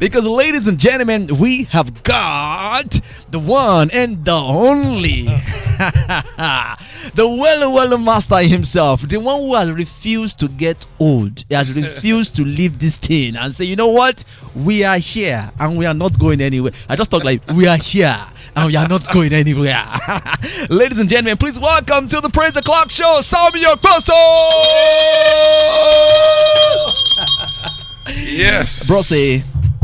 Because, ladies and gentlemen, we have got the one and the only, the wellu master himself, the one who has refused to get old. He has refused to leave this thing and say, you know what? We are here and we are not going anywhere. I just talk like, we are here and we are not going anywhere. Ladies and gentlemen, please welcome to the Praise the Clock Show, Sammie Okposo. Yes, Bro, say,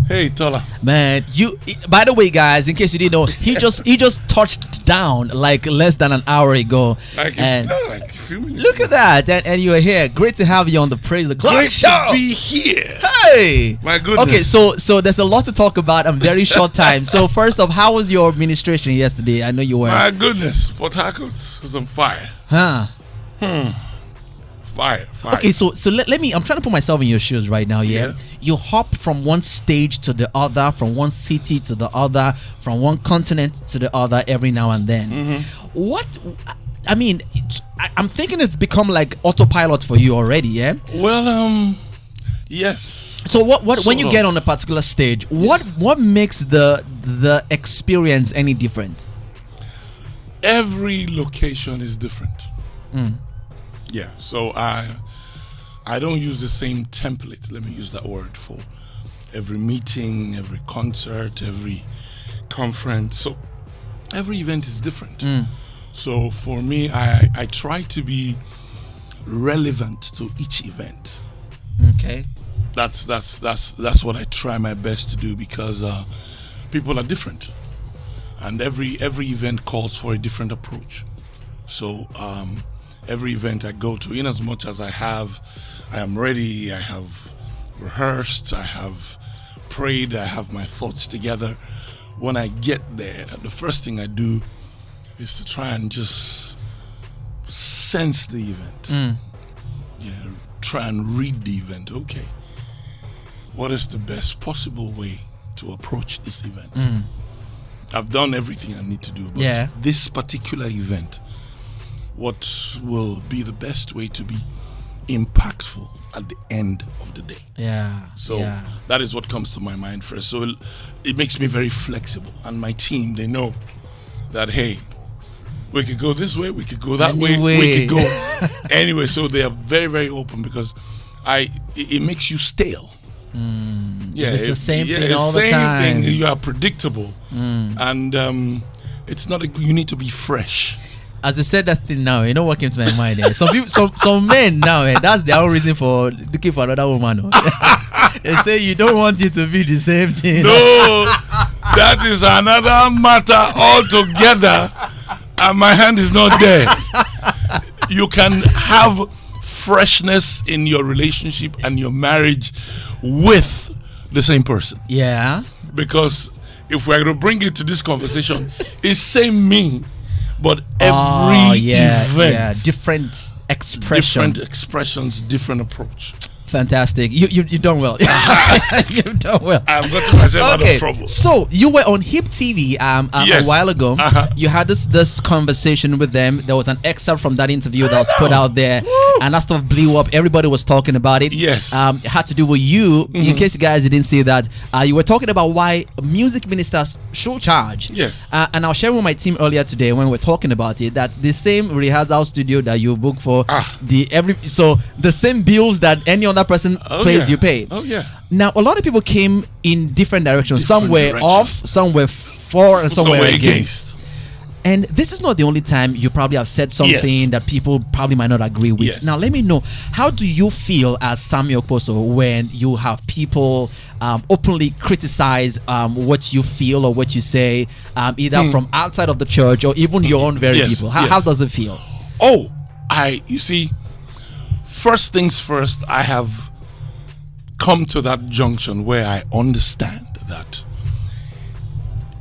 hey Tola, man, you. By the way, guys, in case you didn't know, he just touched down like less than an hour ago. like a few minutes. Look at that, and you're here. Great to have you on the Praise the Clock Great Show. to be here. Hey, My goodness. okay, so there's a lot to talk about in very short time. So first off, how was your administration yesterday? I know you were. My goodness, Port Harcourt was on fire. Huh. Fire. Okay, so let me. I'm trying to put myself in your shoes right now. Yeah, you hop from one stage to the other, from one city to the other, from one continent to the other every now and then. What? I mean, I'm thinking it's become like autopilot for you already. Yeah. Well, yes. So what when Sort you of. get on a particular stage, what makes the experience any different? Every location is different. Yeah, so I don't use the same template. Let me use that word for every meeting, every concert, every conference. So every event is different. So for me, I try to be relevant to each event. Okay. That's what I try my best to do, because people are different, and every event calls for a different approach. So every event I go to, in as much as I am ready, I have rehearsed, I have prayed, I have my thoughts together. When I get there, the first thing I do is to try and just sense the event. Try and read the event. Okay, what is the best possible way to approach this event? I've done everything I need to do, but this particular event, what will be the best way to be impactful at the end of the day? So that is what comes to my mind first. So it makes me very flexible, and my team, they know that, hey, we could go this way, we could go that way, we could go anyway. So they are very, very open, because it makes you stale. It's the same thing all the time. You are predictable, and it's not. You need to be fresh. As you said that thing now, you know what came to my mind? Some people, some men now, that's their own reason for looking for another woman. They say you don't want it to be the same thing. No, that is another matter altogether, and my hand is not there. You can have freshness in your relationship and your marriage with the same person. Yeah. Because if we're going to bring it to this conversation, it's same me, but every event, different expressions, different approach. Fantastic. You've done well. You've done well. I've gotten myself out of trouble. So you were on Hip TV a while ago. You had this conversation with them. There was an excerpt from that interview that was put out there, and that stuff blew up. Everybody was talking about it. Yes. It had to do with you. In case you guys didn't see that, you were talking about why music ministers should charge. Yes. And I was sharing with my team earlier today when we were talking about it that the same rehearsal studio that you book for the same bills that any other person pays, you pay. Now a lot of people came in different directions. Some were off, some were for, and some were against. And this is not the only time you probably have said something that people probably might not agree with. Now let me know, how do you feel as Sammie Okposo when you have people openly criticize what you feel or what you say, either from outside of the church or even your own very people? How does it feel? You see, first things first, I have come to that junction where I understand that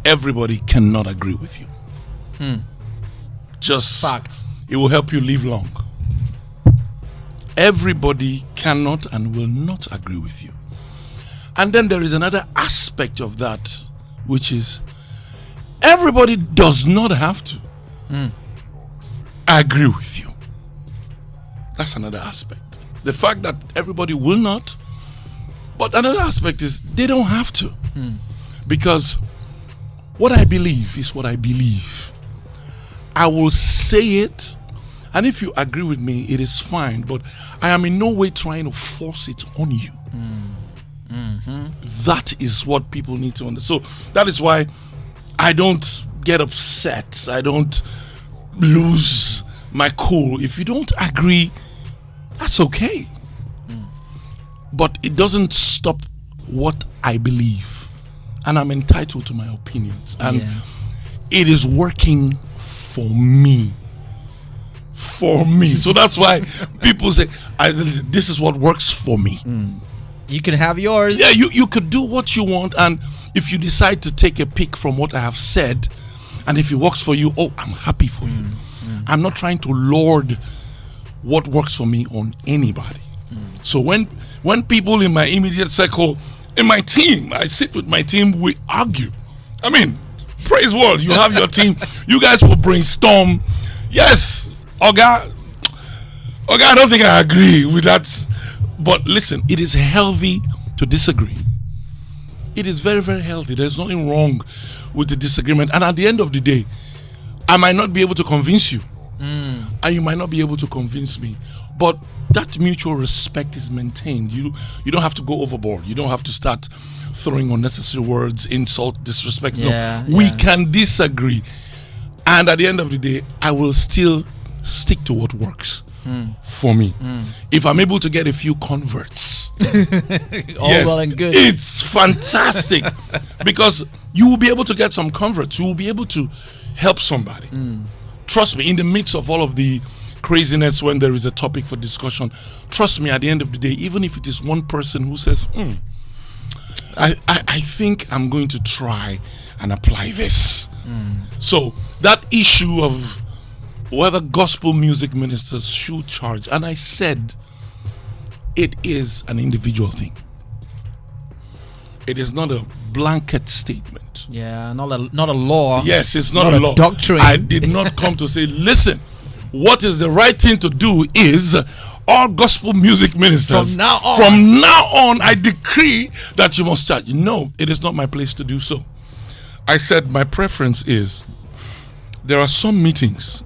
everybody cannot agree with you. Just facts. It will help you live long. Everybody cannot and will not agree with you. And then there is another aspect of that, which is everybody does not have to agree with you. That's another aspect. The fact that everybody will not, but another aspect is they don't have to. Because what I believe is what I believe. I will say it, and if you agree with me, it is fine, but I am in no way trying to force it on you. That is what people need to understand. So that is why I don't get upset. I don't lose my cool. If you don't agree, that's okay. But it doesn't stop what I believe. And I'm entitled to my opinions. And it is working for me. For me. So that's why people say, this is what works for me. You can have yours. Yeah, you could do what you want. And if you decide to take a pick from what I have said, and if it works for you, I'm happy for you. I'm not trying to lord what works for me on anybody. So when people in my immediate circle, in my team, I sit with my team, we argue. I mean, Praiseworld, you have your team. You guys will brainstorm. Yes, Oga, I don't think I agree with that. But listen, it is healthy to disagree. It is very, very healthy. There's nothing wrong with the disagreement. And at the end of the day, I might not be able to convince you. And you might not be able to convince me. But that mutual respect is maintained. You don't have to go overboard. You don't have to start throwing unnecessary words, insult, disrespect. We can disagree. And at the end of the day, I will still stick to what works for me. If I'm able to get a few converts, well and good. It's fantastic. Because you will be able to get some converts. You will be able to help somebody. Trust me, in the midst of all of the craziness, when there is a topic for discussion, trust me, at the end of the day, even if it is one person who says, I think I'm going to try and apply this. So that issue of whether gospel music ministers should charge, and I said it is an individual thing. It is not a blanket statement. Yeah, not a law. Yes, it's not a law. Doctrine. I did not come to say, listen, what is the right thing to do is all gospel music ministers. From now on, I decree that you must charge. No, it is not my place to do so. I said my preference is, there are some meetings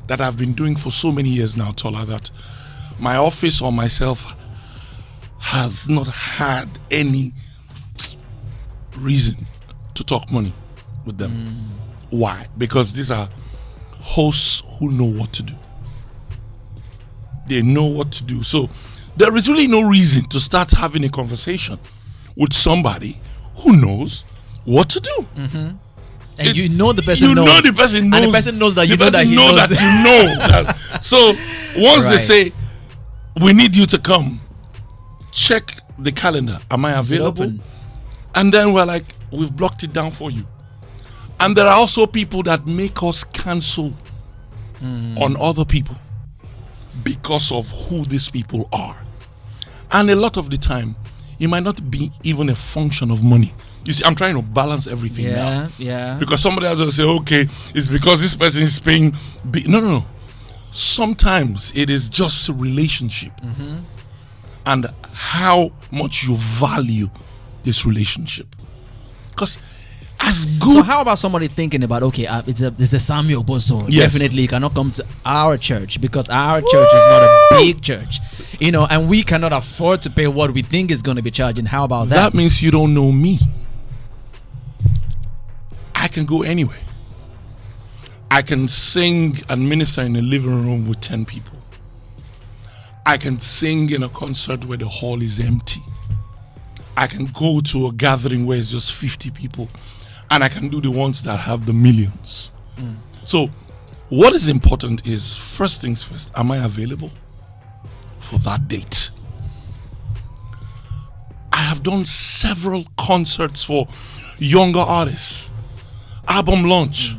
that I've been doing for so many years now, Tola, that my office or myself has not had any reason to talk money with them. Why? Because these are hosts who know what to do. They know what to do. So there is really no reason to start having a conversation with somebody who knows what to do. And you know the person knows. You know the person knows. And the person knows that you know that he knows. knows. That you know that. So once they say, we need you to come, check the calendar. Am I available? And then we're like, we've blocked it down for you. And there are also people that make us cancel on other people because of who these people are. And a lot of the time, it might not be even a function of money. You see, I'm trying to balance everything now. Yeah. Because somebody else will say, okay, it's because this person is paying. No. Sometimes it is just a relationship. And how much you value this relationship. Because as good. So how about somebody thinking about, okay, it's a Sammie Okposo. Yes. Definitely cannot come to our church because our church is not a big church, and we cannot afford to pay what we think is going to be charging. How about that? That means you don't know me. I can go anywhere. I can sing and minister in a living room with 10 people. I can sing in a concert where the hall is empty. I can go to a gathering where it's just 50 people. And I can do the ones that have the millions. So what is important is, first things first, am I available for that date? I have done several concerts for younger artists. Album launch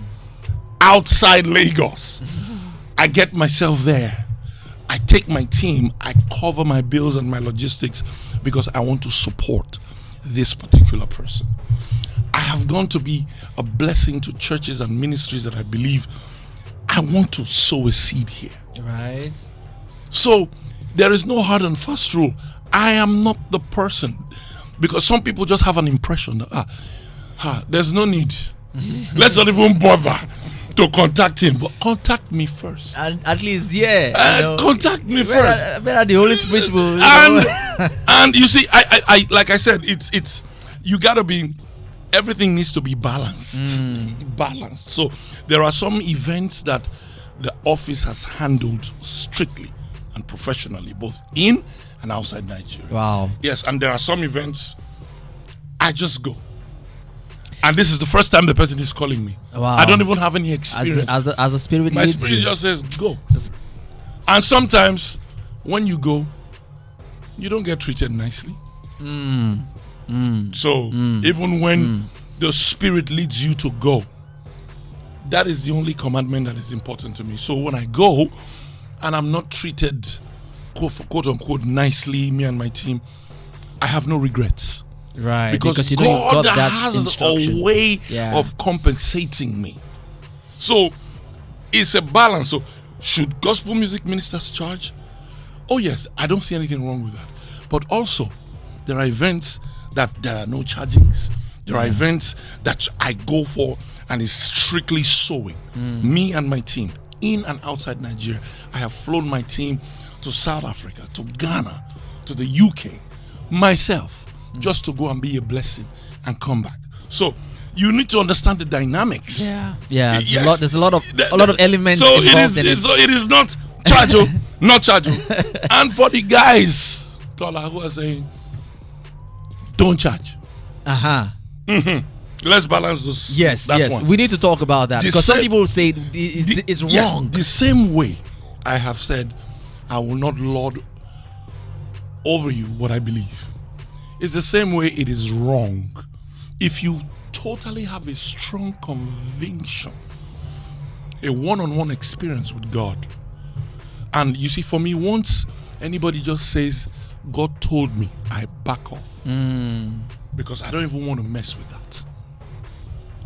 outside Lagos. I get myself there. I take my team. I cover my bills and my logistics because I want to support this particular person. I have gone to be a blessing to churches and ministries that I believe I want to sow a seed here. Right. So there is no hard and fast rule. I am not the person Because some people just have an impression that there's no need. Let's not even bother to contact him, but contact me first. And at least, contact me first. Better the Holy Spirit will. And you see, I like I said, it's you gotta be. Everything needs to be balanced. Balanced. So there are some events that the office has handled strictly and professionally, both in and outside Nigeria. Wow. Yes, and there are some events I just go. And this is the first time the person is calling me. Wow. I don't even have any experience. As the spirit My leads spirit you. just says, go. And sometimes, when you go, you don't get treated nicely. So, even when the spirit leads you to go, that is the only commandment that is important to me. So, when I go, and I'm not treated, quote unquote, nicely, me and my team, I have no regrets. Right, because you know God got that has instruction. a way of compensating me. So it's a balance. So should gospel music ministers charge? Oh yes, I don't see anything wrong with that. But also, there are events that there are no chargings. There are events that I go for and it's strictly sowing. Me and my team, in and outside Nigeria. I have flown my team to South Africa, to Ghana, to the UK, myself. Just to go and be a blessing and come back. So you need to understand the dynamics. Yeah. There's a lot of elements so involved in it. So it is not charge, not charge. And for the guys, Tola, who are saying, don't charge. Let's balance those. Yes. One. We need to talk about that because some people say it's wrong. The same way I have said, I will not lord over you what I believe. It's the same way it is wrong if you totally have a strong conviction, a one-on-one experience with God. And you see, for me, once anybody just says, God told me, I back off. Because I don't even want to mess with that.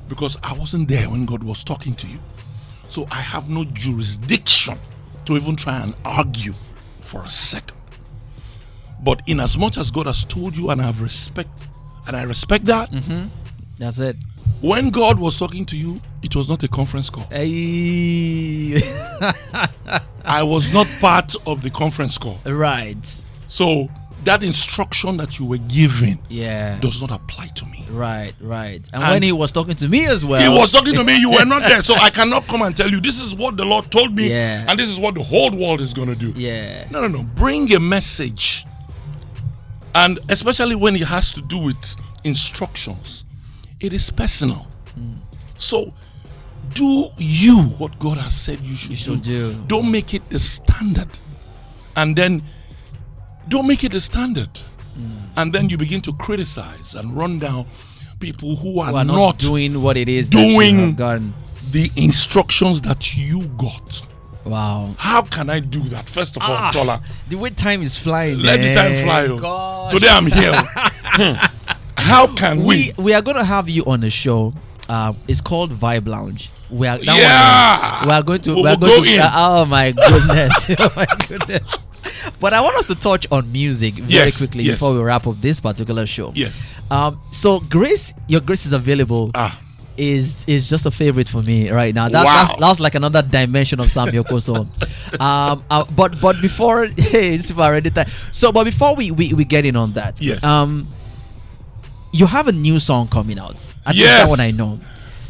Because I wasn't there when God was talking to you. So I have no jurisdiction to even try and argue for a second. But in as much as God has told you and I respect that. That's it. When God was talking to you, it was not a conference call. Hey. I was not part of the conference call. Right. So that instruction that you were given does not apply to me. Right. And when he was talking to me as well. He was talking to me, you were not there. So I cannot come and tell you this is what the Lord told me and this is what the whole world is going to do. No. Bring a message. And especially when it has to do with instructions, it is personal. So, do you what God has said you should do. Don't make it the standard. And then, don't make it the standard. And then you begin to criticize and run down people who are not doing what it is doing the instructions that you got. Wow. How can I do that? First of all, Tola. The way time is flying. Let the time fly. Gosh. Today I'm here. How can we? We are going to have you on the show. It's called Vibe Lounge. We are going to oh my goodness. Oh my goodness. But I want us to touch on music very quickly before we wrap up this particular show. Yes. So your grace is available. Is just a favorite for me right now. That's like another dimension of Sammie Okposo. But before it's already time. So but before we get in on that, you have a new song coming out. I think that one I know.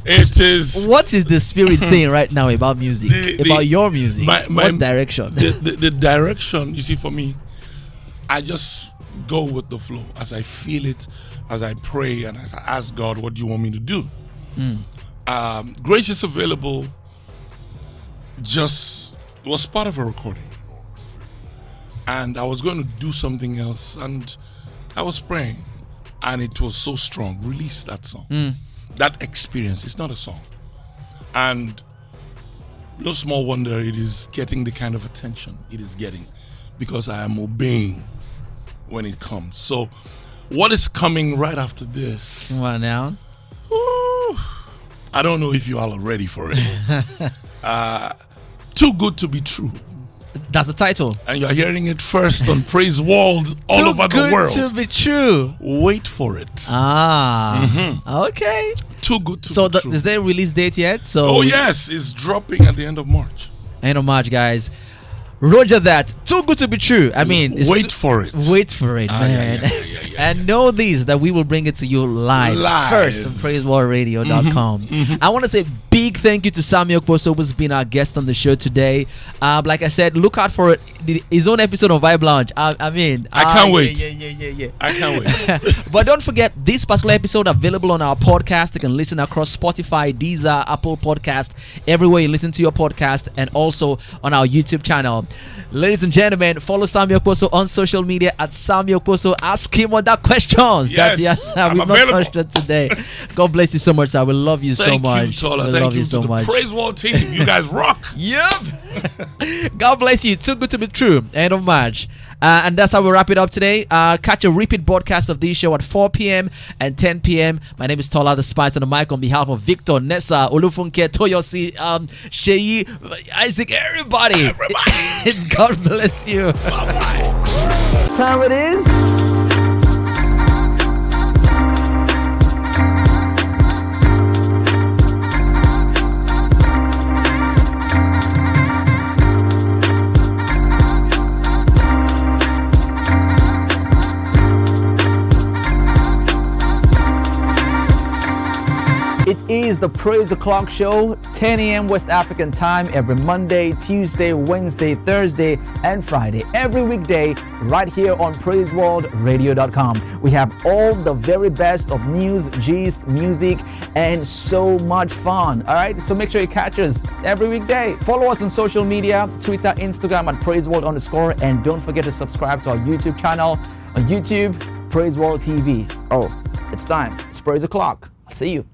It is. What is the spirit saying right now about music? About your music? What direction? The direction, you see, for me, I just go with the flow as I feel it, as I pray, and as I ask God, what do you want me to do? Grace is available. It was part of a recording, and I was going to do something else, and I was praying, and it was so strong. Release that song. That experience. It's not a song, and no small wonder it is getting the kind of attention it is getting, because I am obeying when it comes. So what is coming right after this? Come on now. I don't know if you all are ready for it. Too good to be true. That's the title. And you're hearing it first on Praiseworld all over the world. Too good to be true. Wait for it. Okay. Too good to be true. Is there a release date yet? Oh, yes. It's dropping at the end of March. End of March, guys. Roger that. Too good to be true. I mean, wait for it. Wait for it, man. Yeah. And know this, that we will bring it to you live. First on praiseworldradio.com. I want to say big thank you to Sammie Okposo, who's been our guest on the show today. Like I said, look out for his own episode of Vibe Lounge. I can't wait. Yeah. I can't wait. But don't forget, this particular episode available on our podcast. You can listen across Spotify, Deezer, Apple Podcast, everywhere you listen to your podcast, and also on our YouTube channel. Ladies and gentlemen, follow Sammie Okposo on social media at Sammie Okposo. Ask him other questions that we've not touched on today. God bless you so much, sir. We love you so much. We love you so much. Praiseworld team, you guys rock. Yep. God bless you. Too good to be true. End of March. And that's how we wrap it up today. Catch a repeat broadcast of this show at 4 p.m. and 10 p.m. My name is Tola the Spice on the mic on behalf of Victor, Nessa, Olufunke, Toyosi, Sheyi, Isaac, everybody. It's God bless you. Bye-bye. Time it is. It is the Praise O'Clock Show, 10 a.m. West African time, every Monday, Tuesday, Wednesday, Thursday, and Friday. Every weekday, right here on PraiseworldRadio.com. We have all the very best of news, gist, music, and so much fun. All right, so make sure you catch us every weekday. Follow us on social media, Twitter, Instagram at PraiseWorld_, and don't forget to subscribe to our YouTube channel on YouTube, Praiseworld TV. Oh, it's time. It's Praise O'Clock. I'll see you.